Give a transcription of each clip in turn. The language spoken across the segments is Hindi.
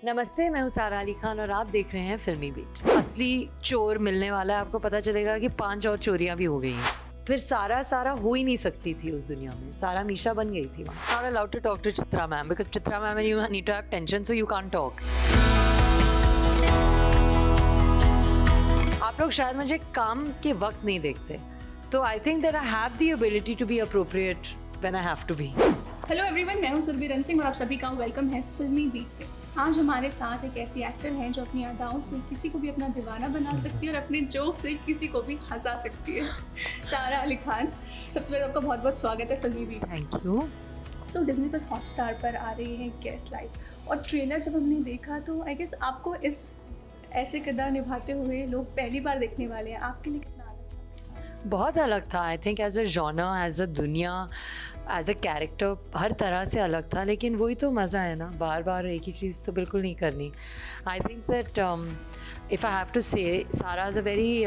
नमस्ते, मैं हूँ सारा अली खान और आप देख रहे हैं फिल्मी बीट। असली चोर मिलने वाला है, आपको पता चलेगा कि 5 और चोरियां भी हो गई हैं। फिर सारा हो ही नहीं सकती थी उस दुनिया में। सारा मीशा बन गई थी वहाँ। Not allowed to talk to Chitra ma'am because Chitra ma'am and you need to have tension so you can't talk. आप लोग शायद मुझे काम के वक्त नहीं देखते, तो I think that I have the ability to be appropriate when I have to be. Hello everyone, मैं हूं सुरभि रन सिंह और आप सभी का वेलकम है फिल्मी बीट पे। आज हमारे साथ एक ऐसी एक्टर हैं जो अपनी अदाओं से किसी को भी अपना दीवाना बना सकती है और अपने जोक से किसी को भी हंसा सकती है। सारा अली खान, सबसे पहले आपका बहुत बहुत स्वागत है Filmi beat. Thank you. So Disney plus Hotstar पर आ रही है गेस्ट लाइफ और ट्रेलर जब हमने देखा तो आई गेस आपको इस ऐसे किरदार निभाते हुए लोग पहली बार देखने वाले हैं। आपके लिए कितना अलग था? बहुत अलग था। I think as a genre, as a दुनिया, एज अ कैरेक्टर हर तरह से अलग था, लेकिन वही तो मज़ा है ना, बार बार एक ही चीज़ तो बिल्कुल नहीं करनी। I think that if I have to say, Sara is a very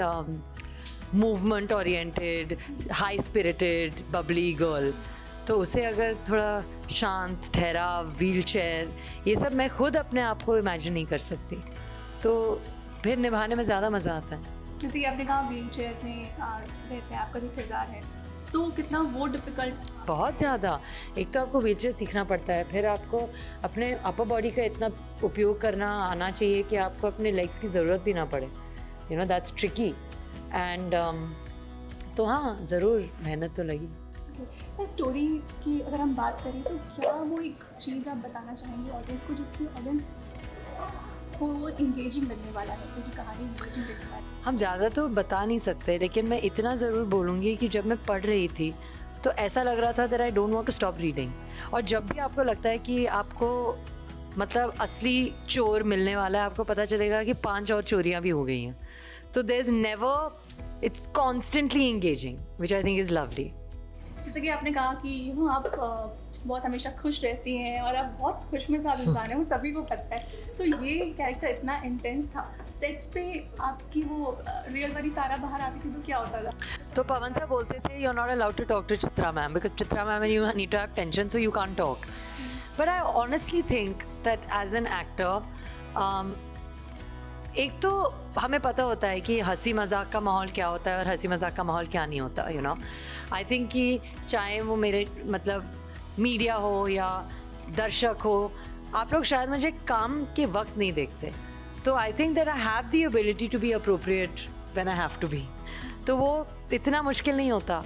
movement oriented, high spirited, bubbly girl, तो उसे अगर थोड़ा शांत, ठहराव, व्हील चेयर, ये सब मैं खुद अपने आप को इमेजिन नहीं कर सकती, तो फिर निभाने में ज़्यादा मज़ा आता है। जैसे कि आपने कहा व्हील चेयर में रहते हैं, आपका जो किरदार है, सो कितना वो डिफ़िकल्ट? बहुत ज़्यादा। एक तो आपको व्हील चेयर सीखना पड़ता है, फिर आपको अपने अपर बॉडी का इतना उपयोग करना आना चाहिए कि आपको अपने लेग्स की ज़रूरत भी ना पड़े। You know that's tricky and तो हाँ, ज़रूर मेहनत तो लगी। स्टोरी की अगर हम बात करें तो क्या वो एक चीज़ आप बताना चाहेंगे ऑडियंस को जिससे ऑडियंस को वो इंगेजिंग लगने वाला है, क्योंकि कहानी इंगेजिंग लगने वाली है? हम ज़्यादा तो बता नहीं सकते, लेकिन मैं इतना ज़रूर बोलूँगी कि जब मैं पढ़ रही थी तो ऐसा लग रहा था that I don't want to stop reading. और जब भी आपको लगता है कि आपको मतलब असली चोर मिलने वाला है, आपको पता चलेगा कि 5 और चोरियां भी हो गई हैं, तो there is never, it's constantly engaging which I think is lovely. जैसे कि आपने कहा कि आप बहुत हमेशा खुश रहती हैं और आप बहुत खुशमिजाज इंसान हैं, वो सभी को पता है। तो ये कैरेक्टर इतना इंटेंस था, सेट्स पे आपकी वो रियल वाली सारा बाहर आती थी तो क्या होता था? तो पवन साहब बोलते थे you are not allowed to talk to Chitra ma'am because Chitra ma'am and you need to have tension so you can't talk. But I honestly think that as an actor, एक तो हमें पता होता है कि हंसी मजाक का माहौल क्या होता है और हंसी मजाक का माहौल क्या नहीं होता। यू नो, आई थिंक कि चाहे वो मेरे मतलब मीडिया हो या दर्शक हो, आप लोग शायद मुझे काम के वक्त नहीं देखते, तो I think that I have the ability to be appropriate when I have to be, तो वो इतना मुश्किल नहीं होता।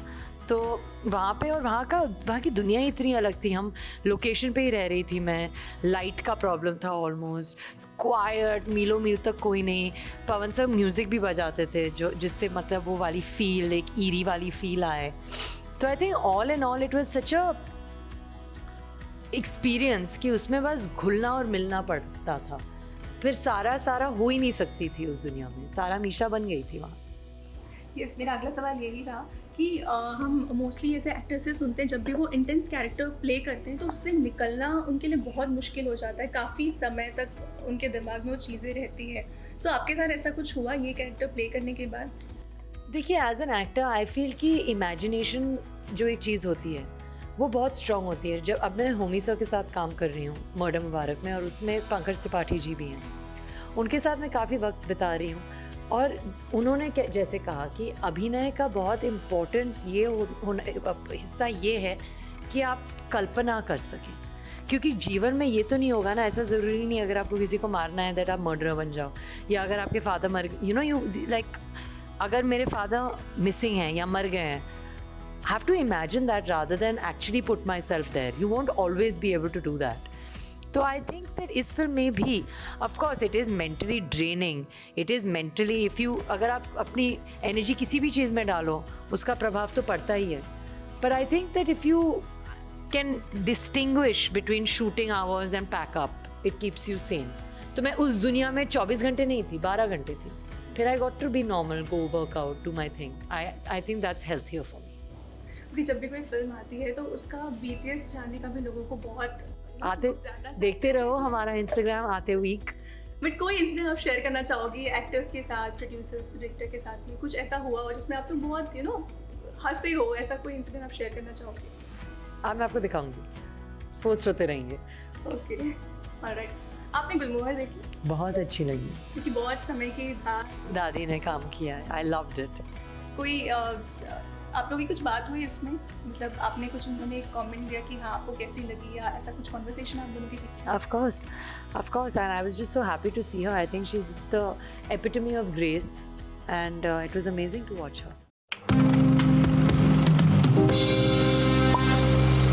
तो वहाँ पे और वहाँ की दुनिया ही इतनी अलग थी। हम लोकेशन पे ही रह रही थी मैं, लाइट का प्रॉब्लम था ऑलमोस्ट, क्वाइट, मीलों मील तक कोई नहीं। पवन साहब म्यूज़िक भी बजाते थे जो जिससे मतलब वो वाली फील, एक ईरी वाली फील आए। तो I think all in all it was such a experience कि उसमें बस घुलना और मिलना पड़ता था। फिर सारा हो ही नहीं सकती थी उस दुनिया में। सारा मीशा बन गई थी वहाँ। यस, मेरा अगला सवाल यही था कि हम मोस्टली ऐसे एक्टर से सुनते हैं जब भी वो इंटेंस कैरेक्टर प्ले करते हैं तो उससे निकलना उनके लिए बहुत मुश्किल हो जाता है, काफ़ी समय तक उनके दिमाग में वो चीज़ें रहती है। सो आपके साथ ऐसा कुछ हुआ ये कैरेक्टर प्ले करने के बाद? देखिए, as an actor I feel कि इमेजिनेशन जो एक चीज़ होती है वो बहुत स्ट्रॉन्ग होती है। जब अब मैं होमी सर के साथ काम कर रही हूँ मर्डर मुबारक में, और उसमें पंकज त्रिपाठी जी भी हैं, उनके साथ मैं काफ़ी वक्त बिता रही हूँ, और उन्होंने जैसे कहा कि अभिनय का बहुत इम्पोर्टेंट ये हिस्सा ये है कि आप कल्पना कर सकें, क्योंकि जीवन में ये तो नहीं होगा ना, ऐसा ज़रूरी नहीं अगर आपको किसी को मारना है दैट आप मर्डरर बन जाओ, या अगर आपके फादर मर यू लाइक अगर मेरे फादर मिसिंग हैं या मर गए हैं, have to imagine that rather than actually put myself there. You won't always be able to do that. तो आई थिंक दैट इस फिल्म में भी of course it is mentally draining, it is mentally, if you अगर आप अपनी एनर्जी किसी भी चीज़ में डालो उसका प्रभाव तो पड़ता ही है। पर I think that if you can distinguish between shooting hours and pack up, it keeps you sane. तो मैं उस दुनिया में 24 घंटे नहीं थी, 12 घंटे थी। फिर I got to be normal, go workout, do my thing. I think that's healthier for me. क्योंकि जब भी कोई फिल्म आती है तो उसका BTS जानने का भी लोगों को बहुत आते देखते रहो हमारा इंस्टाग्राम आते वीक। बट कोई इंसिडेंट आप शेयर करना चाहोगी एक्टर्स के साथ, प्रोड्यूसर्स, डायरेक्टर के साथ में कुछ ऐसा हुआ हो जिसमें आप लोग बहुत हंसे हो, ऐसा कोई इंसिडेंट आप शेयर करना चाहोगे? मैं आपको दिखाऊंगी, पोस्ट होते रहेंगे। Okay, alright. आपने गुलमोहर देखी? बहुत अच्छी लगी, क्योंकि बहुत समय के बाद दादी ने काम किया है, आई लव्ड इट। कोई आप लोगों की कुछ बात हुई इसमें, मतलब आपने कुछ उन्होंने एक कमेंट दिया कि हाँ आपको कैसी लगी, या ऐसा कुछ कॉन्वर्सेशन आप दोनों के बीच? Of course, and I was just so happy to see her. I think she's the epitome of grace, and it was amazing to watch her.